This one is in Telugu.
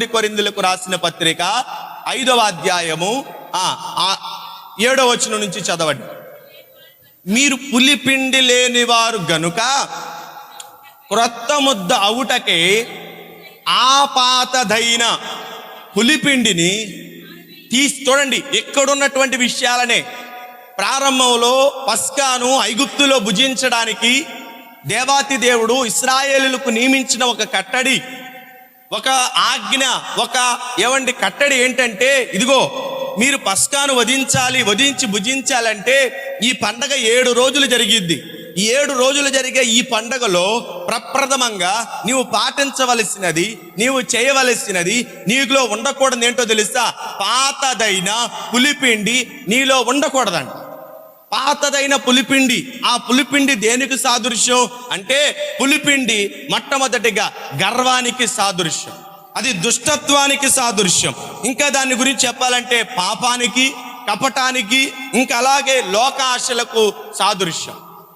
మొదటి కొరింథీయులకు రాసిన పత్రిక 5వ అధ్యాయము 7వ వచనం నుంచి చదవండి. మీరు పులిపిండి లేని వారు గనుక క్రొత్త ముద్ద అవుటకే ఆపాతదైన పులిపిండిని చూడండి. ఎక్కడున్నటువంటి విషయాలనే ప్రారంభంలో పస్కాను ఐగుప్తులో భుజించడానికి దేవాతి దేవుడు ఇశ్రాయేలులకు నియమించిన ఒక కట్టడి, ఒక ఆజ్ఞ, ఒక కట్టడి ఏంటంటే, ఇదిగో మీరు పస్కాను వధించి భుజించాలంటే ఈ పండగ 7 రోజులు జరిగిద్ది. ఈ 7 రోజులు జరిగే ఈ పండగలో ప్రప్రథమంగా నీవు పాటించవలసినది, నీవు చేయవలసినది, నీలో ఉండకూడదు ఏంటో తెలుసా? పాతదైన పులిపిండి నీలో ఉండకూడదంట. పాతదైన పులిపిండి. ఆ పులిపిండి దేనికి సాదృశ్యం అంటే, పులిపిండి మొట్టమొదటిగా గర్వానికి సాదృశ్యం, అది దుష్టత్వానికి సాదృశ్యం. ఇంకా దాని గురించి చెప్పాలంటే పాపానికి, కపటానికి, ఇంకా అలాగే లోకాశలకు సాదృశ్యం.